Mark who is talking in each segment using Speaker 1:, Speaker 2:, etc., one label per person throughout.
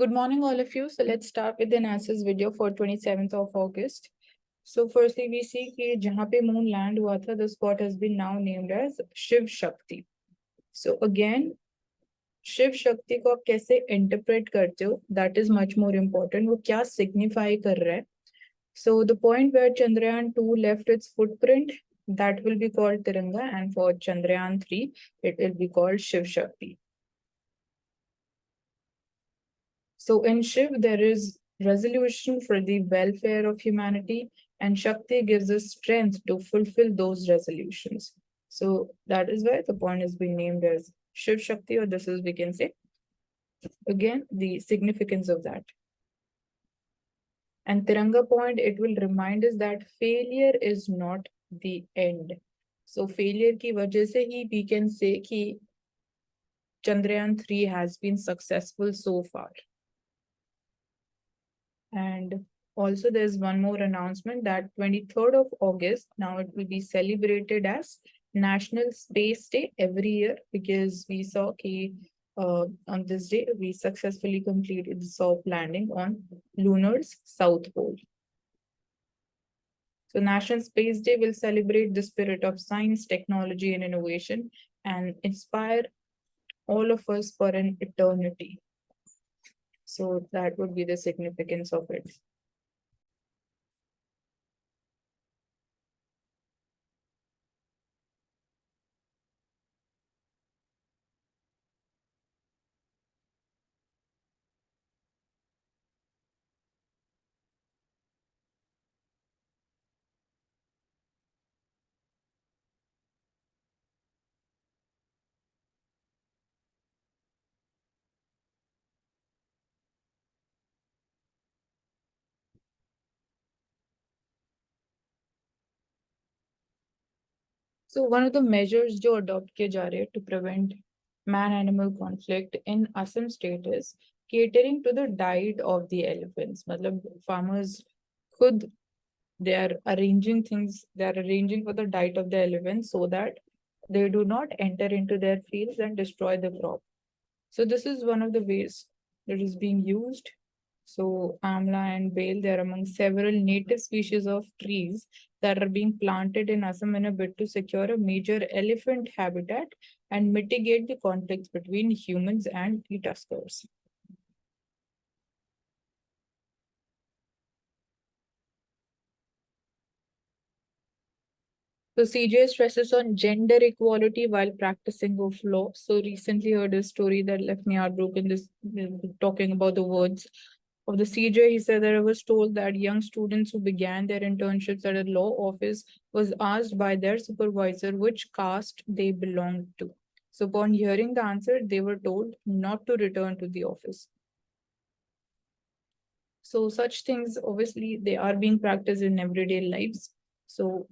Speaker 1: Good morning, all of you. So let's start with the analysis video for 27th of August. So firstly, we see कि जहाँ पे moon land हुआ था, the spot has been now named as Shiv Shakti. So again, Shiv Shakti को आप कैसे interpret करते हो, that is much more important. वो क्या signify कर रहा है? So the point where Chandrayaan 2 left its footprint, that will be called Tiranga, and for Chandrayaan 3, it will be called Shiv Shakti. So in Shiv, there is resolution for the welfare of humanity, and Shakti gives us strength to fulfill those resolutions. So that is why the point is being named as Shiv Shakti, or this is, we can say, again, the significance of that. And Tiranga point, it will remind us that failure is not the end. So failure ki wajah se hi we can say ki Chandrayaan 3 has been successful so far. And also there's one more announcement that 23rd of August, now it will be celebrated as National Space Day every year, because we saw ki on this day, we successfully completed the soft landing on Lunar's South Pole. So National Space Day will celebrate the spirit of science, technology, and innovation and inspire all of us for an eternity. So that would be the significance of it. So one of the measures जो adopt किए जा रहे हैं to prevent man-animal conflict in Assam state is catering to the diet of the elephants. मतलब farmers खुद they are arranging things, they are arranging for the diet of the elephants so that they do not enter into their fields and destroy the crop. So this is one of the ways that is being used. So amla and bale, they are among several native species of trees that are being planted in Assam in a bid to secure a major elephant habitat and mitigate the conflicts between humans and the tuskers. So CJ stresses on gender equality while practicing of law. So recently heard a story that left me heartbroken, this talking about the words of the CJ. He said that I was told that young students who began their internships at a law office was asked by their supervisor which caste they belonged to. So upon hearing the answer, they were told not to return to the office. So such things, obviously, they are being practiced in everyday lives. So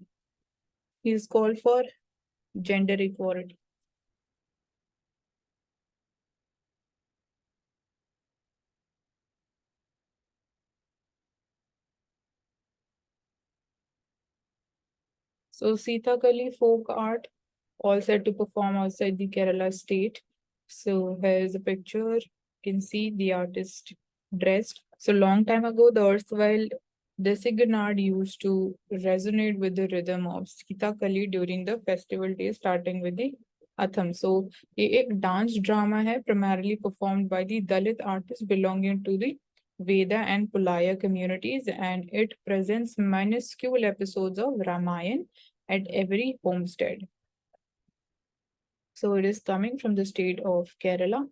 Speaker 1: he is called for gender equality. So Sithakali folk art, all set to perform outside the Kerala state. So here's a picture. You can see the artist dressed. So long time ago, the erstwhile Designard used to resonate with the rhythm of Sithakali during the festival day, starting with the Atham. So ये एक dance drama है, primarily performed by the Dalit artists belonging to the Veda and Pulaya communities, and it presents minuscule episodes of Ramayana at every homestead. So it is coming from the state of Kerala.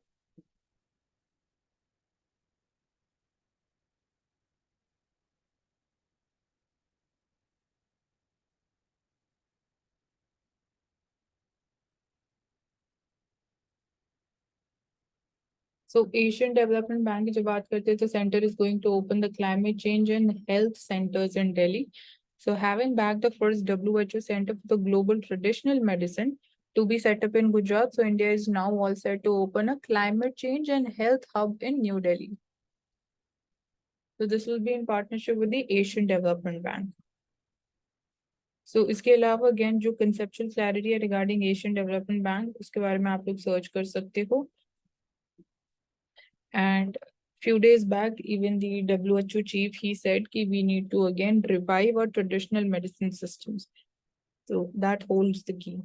Speaker 1: So Asian Development Bank की जब बात करते हैं, तो center is going to open the climate change and health centers in Delhi. So having back the first WHO center for the global traditional medicine to be set up in Gujarat, so India is now all set to open a climate change and health hub in New Delhi. So this will be in partnership with the Asian Development Bank. So इसके अलावा again जो conceptual clarity है regarding Asian Development Bank, उसके बारे में आप लोग search कर सकते हो. And Few days back, even the WHO chief, he said that we need to again revive our traditional medicine systems. So that holds the key.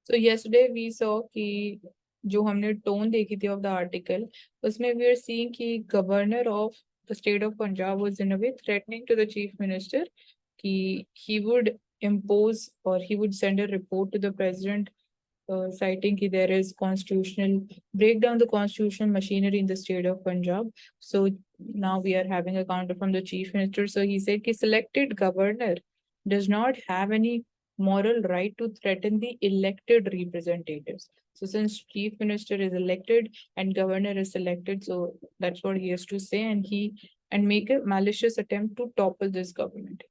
Speaker 1: So yesterday we saw कि जो हमने tone देखी थी of the article, उसमें we are seeing कि governor of the state of Punjab was in a way threatening to the chief minister कि he would impose or he would send a report to the president citing that there is constitutional breakdown the constitutional machinery in the state of Punjab. So now we are having a counter from the chief minister. So he said that selected governor does not have any moral right to threaten the elected representatives. So since chief minister is elected and governor is selected, so that's what he has to say, and make a malicious attempt to topple this government.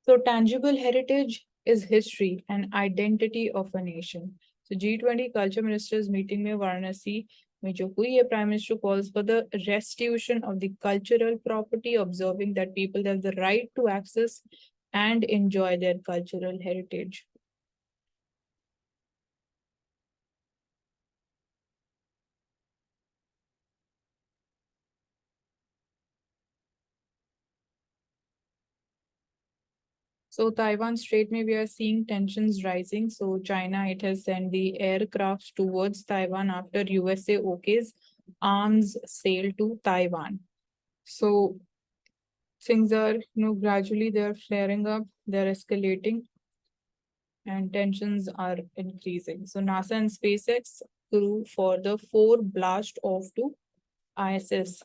Speaker 1: So tangible heritage is history and identity of a nation. So G20 culture ministers meeting में वाराणसी में जो हुई है, Prime Minister calls for the restitution of the cultural property, observing that people have the right to access and enjoy their cultural heritage. So Taiwan Strait may we are seeing tensions rising. So China, it has sent the aircrafts towards Taiwan after USA OK's arms sale to Taiwan. So things are, gradually they're flaring up, they're escalating, and tensions are increasing. So NASA and SpaceX crew for the 4 blast off to ISS.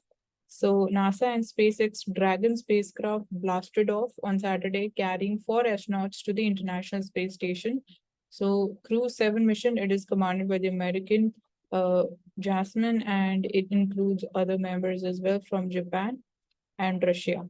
Speaker 1: So NASA and SpaceX Dragon spacecraft blasted off on Saturday, carrying 4 astronauts to the International Space Station. So Crew 7 mission, it is commanded by the American Jasmine, and it includes other members as well from Japan and Russia.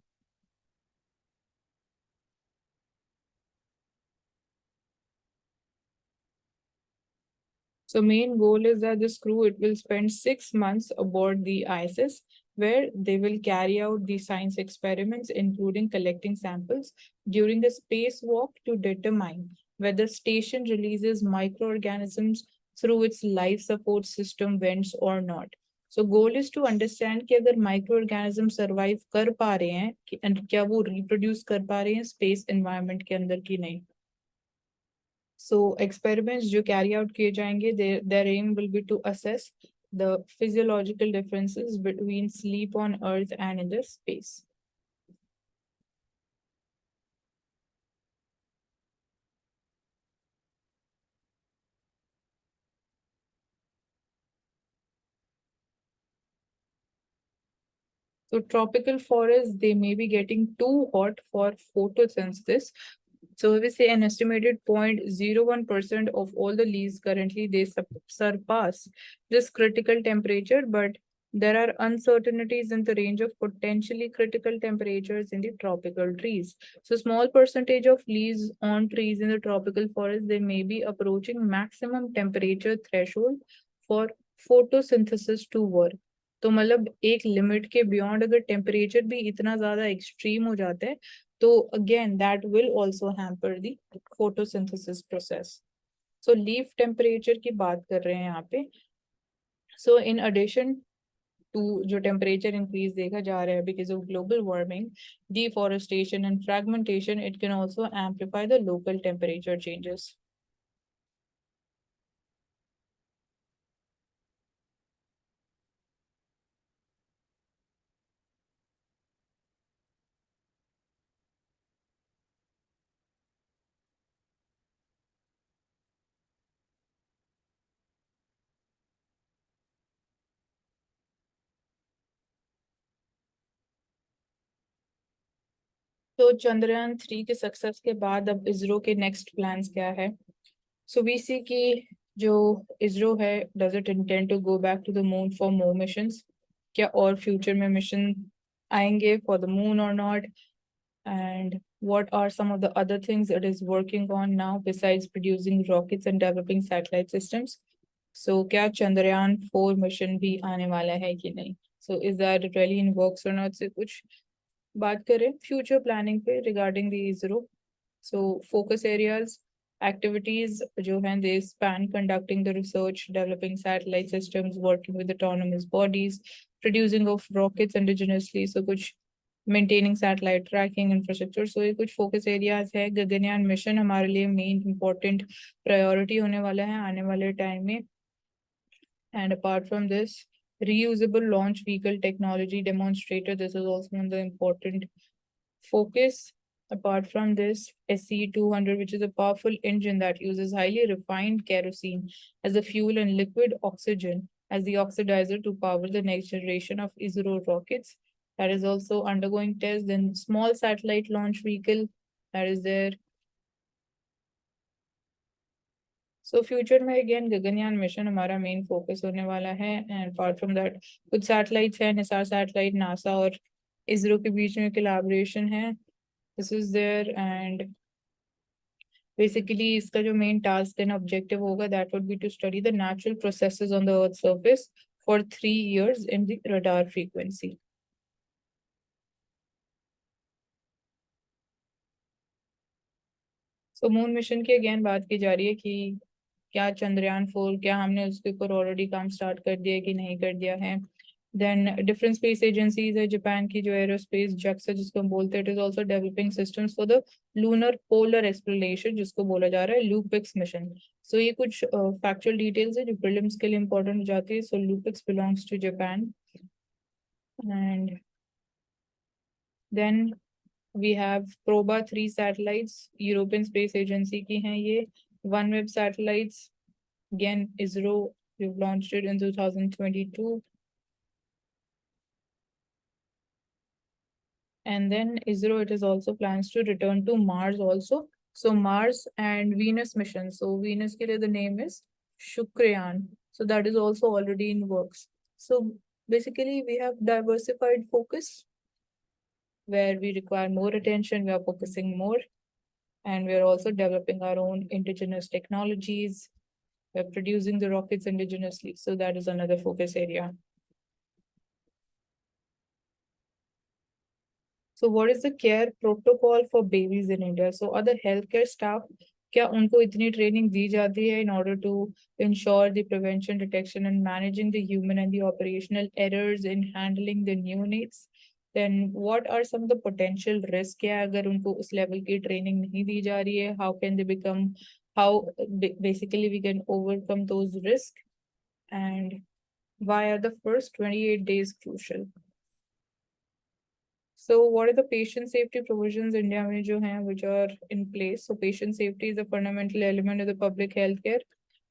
Speaker 1: So main goal is that this crew, it will spend 6 months aboard the ISS, where they will carry out the science experiments, including collecting samples during the spacewalk to determine whether station releases microorganisms through its life support system vents or not. So goal is to understand कि अगर microorganisms survive कर पा रहे हैं and क्या वो reproduce कर पा रहे हैं space environment के अंदर की नहीं. So experiments जो carry out किए जाएंगे, their aim will be to assess the physiological differences between sleep on Earth and in the space. So tropical forests, they may be getting too hot for photosynthesis. So we say an estimated 0.01% of all the leaves currently they surpass this critical temperature, but there are uncertainties in the range of potentially critical temperatures in the tropical trees. So small percentage of leaves on trees in the tropical forest, they may be approaching maximum temperature threshold for photosynthesis to work. तो मतलब एक limit के beyond अगर temperature भी इतना ज्यादा extreme हो जाता है, तो again that will also hamper the photosynthesis process. So leaf temperature की बात कर रहे हैं यहाँ पे. So in addition to जो temperature increase देखा जा रहा है because of global warming, deforestation and fragmentation, it can also amplify the local temperature changes. तो चंद्रयान 3 के सक्सेस के बाद अब इसरो के नेक्स्ट प्लान्स क्या है? सो वी सी कि जो इसरो है, does it intend to go back to the moon for more missions? क्या और फ्यूचर में मिशन आएंगे फॉर द मून और not? And what are some of the other things it is working on now besides producing rockets and developing satellite systems. So क्या Chandrayaan 4 mission भी आने वाला है कि नहीं? So is that really in works or not? से कुछ बात करें फ्यूचर प्लानिंग पे regarding the ISRO. So focus areas activities जो हैं they span conducting the research, developing satellite systems, working with autonomous bodies, producing of rockets indigenously. So कुछ maintaining satellite tracking infrastructure. So ये कुछ focus areas है. Gaganyaan mission हमारे लिए main important priority होने वाला है आने वाले time में. And apart from this, reusable launch vehicle technology demonstrator, this is also one of the important focus. Apart from this, SE200, which is a powerful engine that uses highly refined kerosene as a fuel and liquid oxygen as the oxidizer to power the next generation of ISRO rockets. That is also undergoing tests. Then small satellite launch vehicle that is there. So future में again Gaganyaan mission हमारा main focus होने वाला है. And apart from that कुछ satellites हैं, Nisar satellite, NASA और इसरो के बीच में कोलैबोरेशन है. This is there. And basically इसका जो मेन टास्क एंड ऑब्जेक्टिव होगा that would be to study the natural processes on the earth surface for 3 years in the radar frequency. So moon mission की again बात की जा रही है कि क्या चंद्रयान 4 क्या हमने उसके ऊपर ऑलरेडी काम स्टार्ट कर दिया है कि नहीं कर दिया है. देन डिफरेंट स्पेस एजेंसीज है. जापान की जो एरोस्पेस जक्सा जिसको हम बोलते हैं, it is also developing systems for the lunar polar exploration जिसको बोला जा रहा है लूपिक्स मिशन. सो ये कुछ फैक्चुअल डिटेल्स है जो प्रीलिम्स के लिए इंपॉर्टेंट हो जाती है. सो लूपिक्स belongs to Japan. And then we have proba 3 satellites, European Space Agency की हैं ये. OneWeb satellites, again ISRO, we've launched it in 2022. And then ISRO, it is also plans to return to Mars also. So Mars and Venus mission. So Venus के लिए the name is Shukryan. So that is also already in works. So basically we have diversified focus where we require more attention, we are focusing more. And we're also developing our own indigenous technologies. We're producing the rockets indigenously. So that is another focus area. So what is the care protocol for babies in India? So other healthcare staff, क्या उनको इतनी training दी जाती है in order to ensure the prevention, detection and managing the human and the operational errors in handling the neonates? Then what are some of the potential risks है अगर उनको उस level की training नहीं दी जा रही है? How can they become, how basically we can overcome those risks? And why are the first 28 days crucial? So what are the patient safety provisions India में जो हैं which are in place? So patient safety is a fundamental element of the public health care,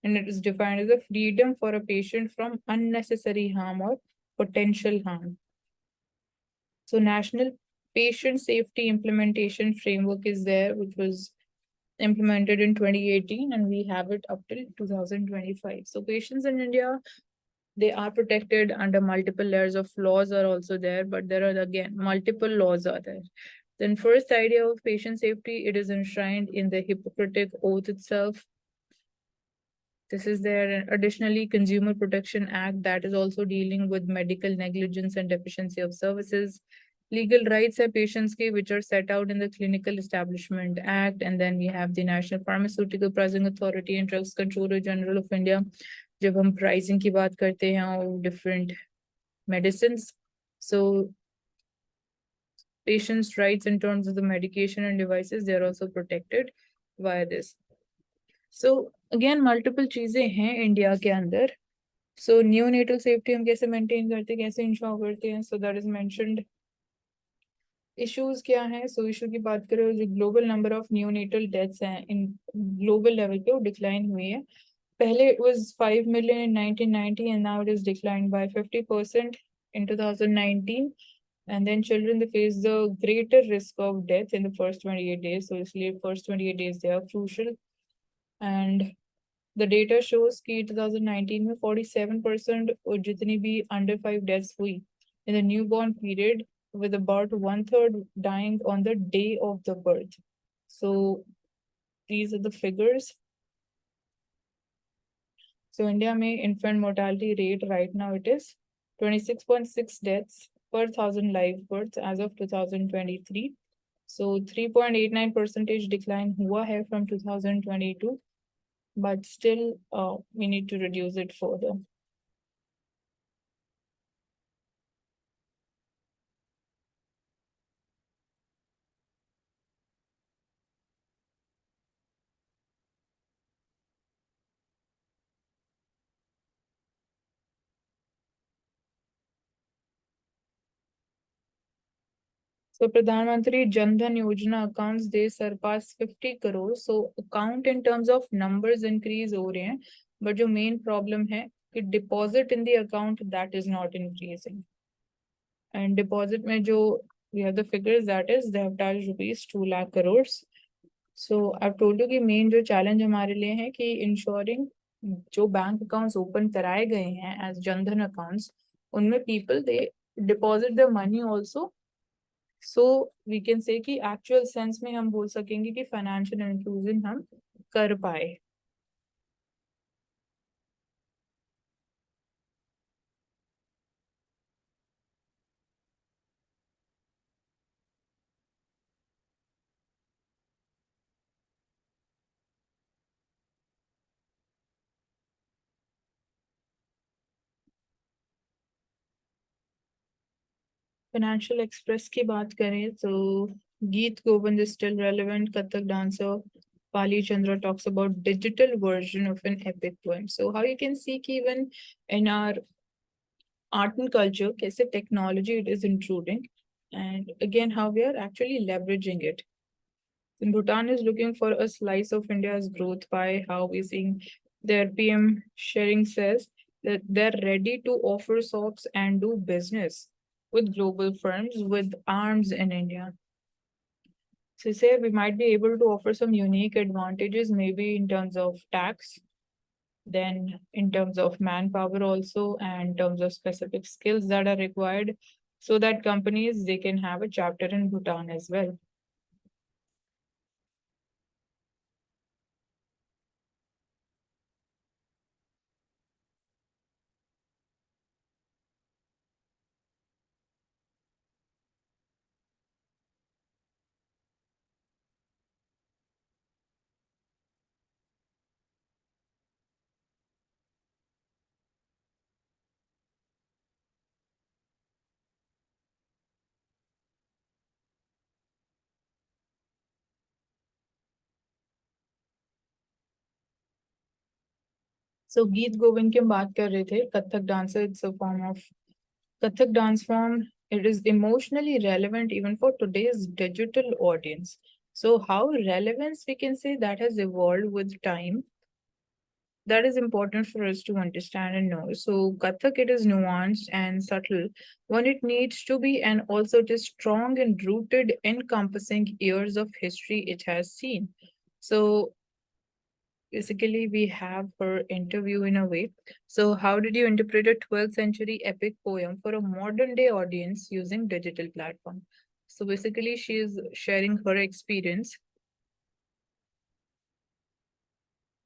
Speaker 1: and it is defined as a freedom for a patient from unnecessary harm or potential harm. So National Patient Safety Implementation Framework is there, which was implemented in 2018, and we have it up till 2025. So patients in India, they are protected under multiple layers of laws are also there, but there are again multiple laws are there. Then first idea of patient safety, it is enshrined in the Hippocratic Oath itself. This is there. And additionally, Consumer Protection Act that is also dealing with medical negligence and deficiency of services. Legal rights are patients ke, which are set out in the Clinical Establishment Act. And then we have the National Pharmaceutical Pricing Authority and Drugs Controller General of India. जब हम pricing की बात करते हैं और different medicines. So patients' rights in terms of the medication and devices, they are also protected via this. So again, multiple चीजें हैं India के अंदर. So neonatal safety हम कैसे maintain करते हैं, कैसे ensure करते हैं? So that is mentioned. Issues क्या हैं? So issue की बात करें जो global number of neonatal deaths हैं in global level पे वो decline हुई है. पहले it was 5 million in 1990 and now it is declined by 50% in 2019. And then children, they face the greater risk of death in the first 28 days. So इसलिए first 28 days they are crucial. And the data shows कि 2019 में 47% और जितनी भी under 5 deaths हुई in the newborn period, with about one third dying on the day of the birth. So these are the figures. So India में infant mortality rate right now it is 26.6 deaths per thousand live births as of 2023. So 3.89% decline हुआ है from 2022, but still we need to reduce it further. So Pradhan Mantri Jan Dhan Yojana accounts they surpass 50 crore. So account in terms of numbers increase हो रहे हैं, but जो main problem है कि deposit in the account that is not increasing. And deposit में जो we have the figures that is they have touched rupees 2 lakh crores. So I've told you कि main जो challenge हमारे लिए है कि ensuring जो बैंक accounts open कराए गए हैं as जनधन accounts उनमें people they deposit the money also. So we can say कि actual sense में हम बोल सकेंगे कि financial inclusion हम कर पाए. Financial Express की बात करें तो गीत Govind is still relevant. Kathak dancer Pali Chandra talks about digital version of an epic poem. So how you can see कि even in our art and culture कैसे technology it is intruding, and again how we are actually leveraging it. And Bhutan is looking for a slice of India's growth pie. How we seeing their PM sharing says that they're ready to offer socks and do business with global firms with arms in India. So say we might be able to offer some unique advantages, maybe in terms of tax, then in terms of manpower also, and in terms of specific skills that are required, so that companies they can have a chapter in Bhutan as well. So Geet Govind की हम बात कर रहे थे. Kathak dancer, it's a form of Kathak dance form. It is emotionally relevant even for today's digital audience. So how relevance we can say that has evolved with time. That is important for us to understand and know. So Kathak, it is nuanced and subtle when it needs to be, and also it is strong and rooted, encompassing years of history it has seen. So basically we have her interview in a way. So how did you interpret a 12th century epic poem for a modern day audience using digital platform? So basically she is sharing her experience.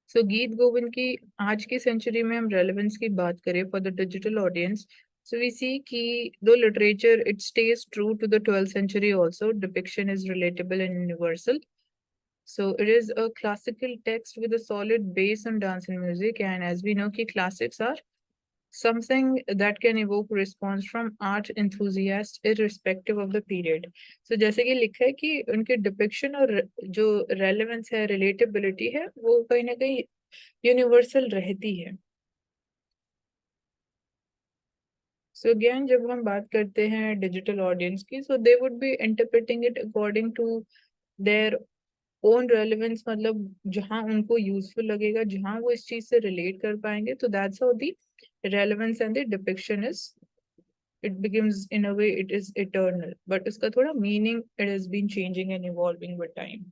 Speaker 1: So गीत गोविंद की आज की century में हम relevance की बात करें for the digital audience. So we see कि though literature it stays true to the 12th century also, depiction is relatable and universal. So it is a classical text with a solid base on dance and music, and as we know कि classics are something that can evoke response from art enthusiasts irrespective of the period. So जैसे कि लिखा है कि उनके depiction और जो relevance है रिलेटेबिलिटी है वो कहीं ना कहीं यूनिवर्सल रहती है. सो अगेन जब हम बात करते हैं डिजिटल ऑडियंस की, so they would be interpreting it according to their own relevance, मतलब जहां उनको यूजफुल लगेगा, जहां वो इस चीज से रिलेट कर पाएंगे, तो that's how the relevance and the depiction is it becomes in a way it is eternal, but इसका थोड़ा meaning it has been changing and evolving with time.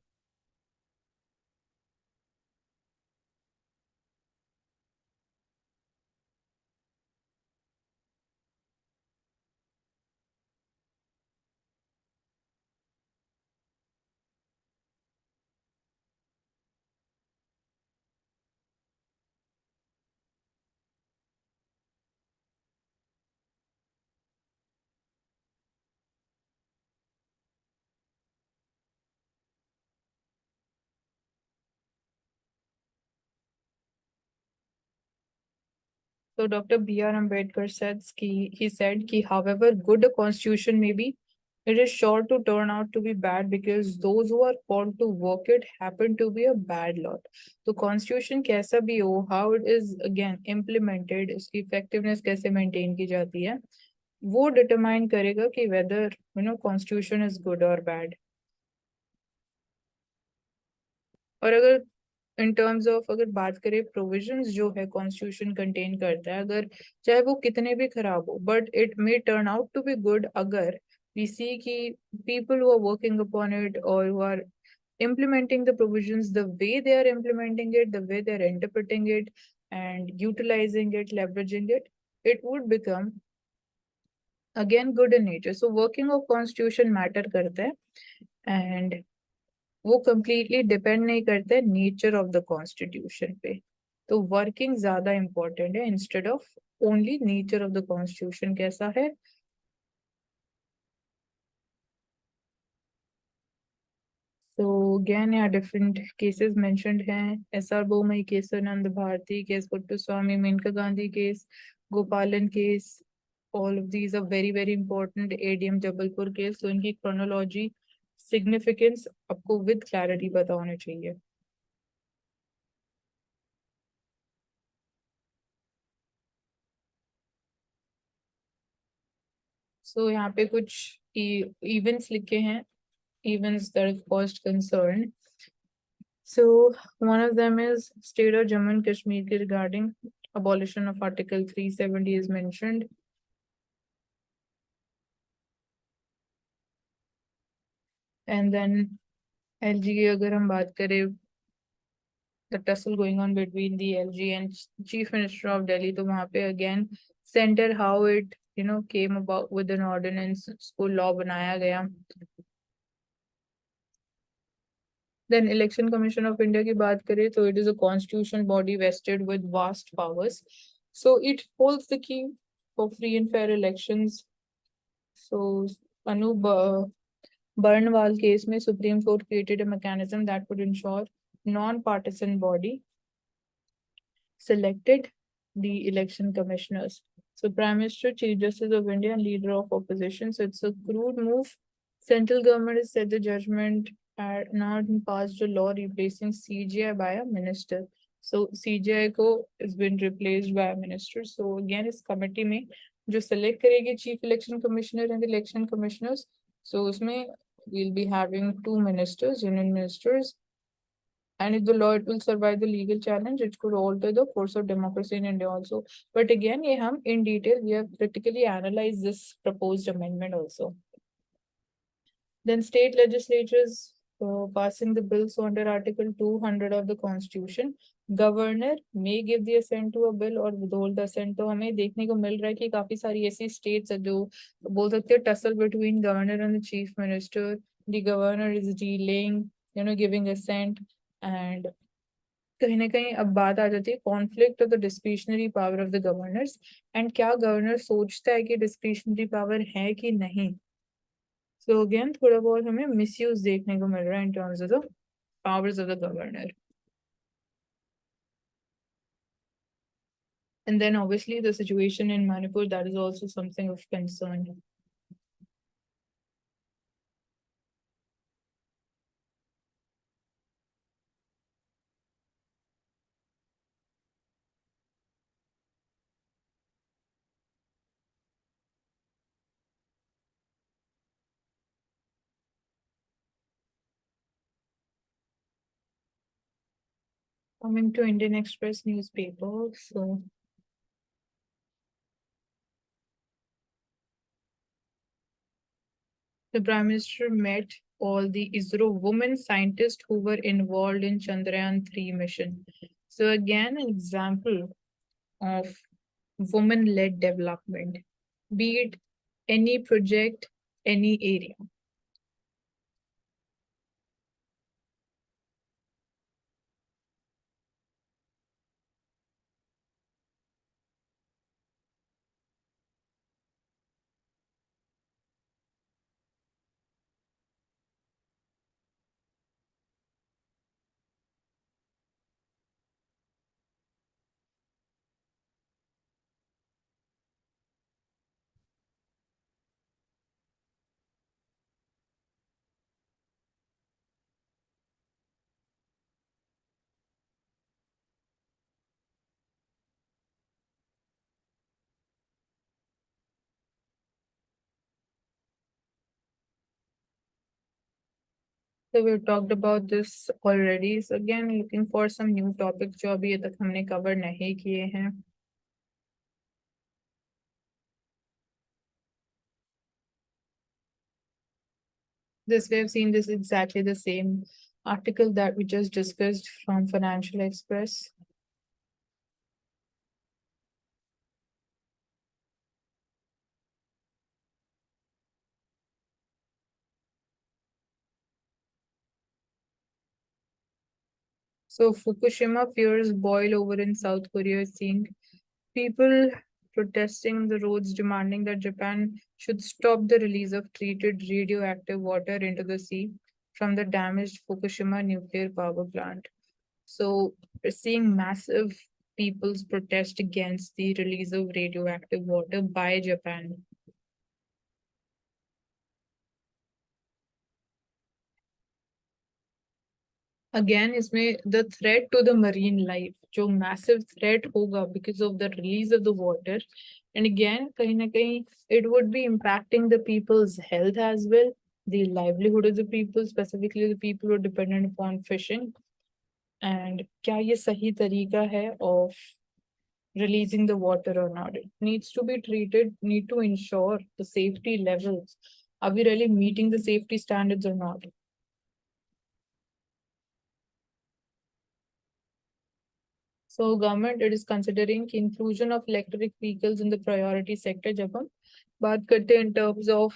Speaker 1: So Dr. B.R. Ambedkar he said कि however good a constitution may be, it is sure to turn out to be bad because those who are called to work it happen to be a bad lot. तो constitution कैसा भी हो, how it is again implemented, उसकी effectiveness कैसे maintain की जाती है, वो determine करेगा कि whether constitution is good or bad. और अगर इन टर्म्स ऑफ अगर बात करें प्रोविजंस जो है कॉन्स्टिट्यूशन कंटेन करता है, अगर चाहे वो कितने भी खराब हो, but it may turn out to be good अगर वी सी कि people who are working upon it और who are implementing the provisions, the way they are implementing it, the way they are interpreting it and utilizing it, leveraging it, it would become again good in nature. So working of constitution matter करता है and वो completely depend नहीं करते nature of the constitution पे. तो working ज्यादा important है instead of only nature of the constitution कैसा है. तो अगेन यहाँ डिफरेंट केसेस मेंशन्ड हैं. एसआर बोमई केस, नंद भारती केस, पुट्टुस्वामी मेनका गांधी केस, गोपालन case, all of these are very very important. ADM Jabalpur case. तो इनकी क्रोनोलॉजी सिग्निफिकेंस आपको विद क्लैरिटी पता होना चाहिए. सो यहाँ पे कुछ इवेंट्स लिखे हैं, events that have caused concern. So one of them is state of Jammu and Kashmir regarding abolition of Article 370 is mentioned. And then LG अगर हम बात करें, the tussle going on between the LG and Chief Minister of Delhi, तो वहाँ पे again center how it came about with an ordinance, उसको law बनाया गया. Then Election Commission of India की बात करें तो it is a constitutional body vested with vast powers. So it holds the key for free and fair elections. So Anu Barnwal case में Supreme Court created a mechanism that would ensure non-partisan body selected the election commissioners. So Prime Minister, Chief Justice of India, and Leader of Opposition. So it's a crude move. Central government has said the judgment had not passed a law replacing CGI by a minister. So CGI को has been replaced by a minister. So again इस committee में जो select करेगी Chief Election Commissioner and Election Commissioners. So उसमें we'll be having two ministers, union ministers. And if the law it will survive the legal challenge, it could alter the course of democracy in India also. But again, ये हम in detail we have critically analyzed this proposed amendment also. Then state legislatures passing the bills under Article 200 of the Constitution. Governor may give the assent to a bill or withhold the assent. तो हमें देखने को मिल रहा है कि काफी सारी ऐसी states है जो बोल सकते हैं tussle between governor and the chief minister. The governor is delaying, giving assent. And कहीं ना कहीं अब बात आ जाती है conflict of the discretionary power of the governors. And क्या गवर्नर सोचता है कि डिस्क्रिशनरी पावर है कि नहीं. सो अगेन थोड़ा बहुत हमें मिसयूज देखने को मिल रहा है in terms of the powers of the governor. And then obviously the situation in Manipur, that is also something of concern. Coming to Indian Express newspaper, so the Prime Minister met all the ISRO women scientists who were involved in Chandrayaan 3 mission. So again, an example of women-led development, be it any project, any area. So we've talked about this already. So again, looking for some new topics जो अभी तक हमने cover नहीं किए हैं. This we have seen this exactly the same article that we just discussed from Financial Express. So Fukushima fears boil over in South Korea, seeing people protesting on the roads demanding that Japan should stop the release of treated radioactive water into the sea from the damaged Fukushima nuclear power plant. So we're seeing massive people's protest against the release of radioactive water by Japan. Again, इसमें the threat to the marine life, जो massive threat होगा because of the release of the water, and again कहीं ना कहीं it would be impacting the people's health as well, the livelihood of the people, specifically the people who are dependent upon fishing. And क्या ये सही तरीका है of releasing the water or not? It needs to be treated, need to ensure the safety levels. Are we really meeting the safety standards or not? So government it is considering inclusion of electric vehicles in the priority sector. जब हम बात करते हैं in terms of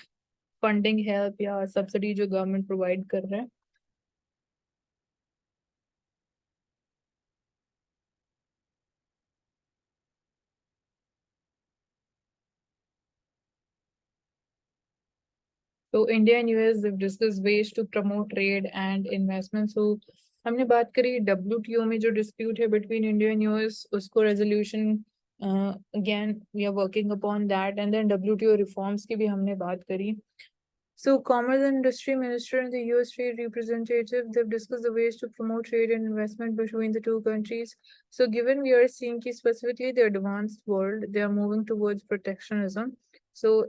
Speaker 1: funding help या subsidy जो government provide कर रहे हैं. So India and US have discussed ways to promote trade and investment. So हमने बात करी WTO में जो dispute है between India and US उसको resolution again we are working upon that, and then WTO reforms की भी हमने बात करी. So, Commerce and Industry Minister and the US Trade Representative, they've discussed the ways to promote trade and investment between the two countries. So, given we are seeing specifically the advanced world, they are moving towards protectionism. So,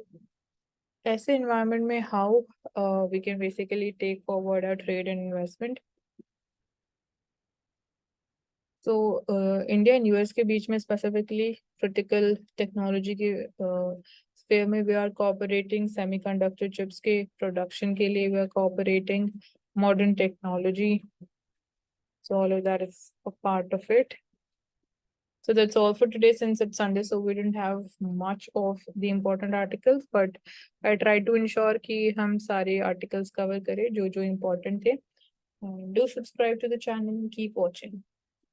Speaker 1: ऐसे environment में how we can basically take forward our trade and investment. So, India and US के बीच में specifically critical technology के sphere में we are cooperating, semiconductor chips के production के लिए we are cooperating, modern technology. So all of that is a part of it. So that's all for today since it's Sunday, so we didn't have much of the important articles, but I tried to ensure कि हम सारे articles cover करें जो जो important थे. Do subscribe to the channel and keep watching.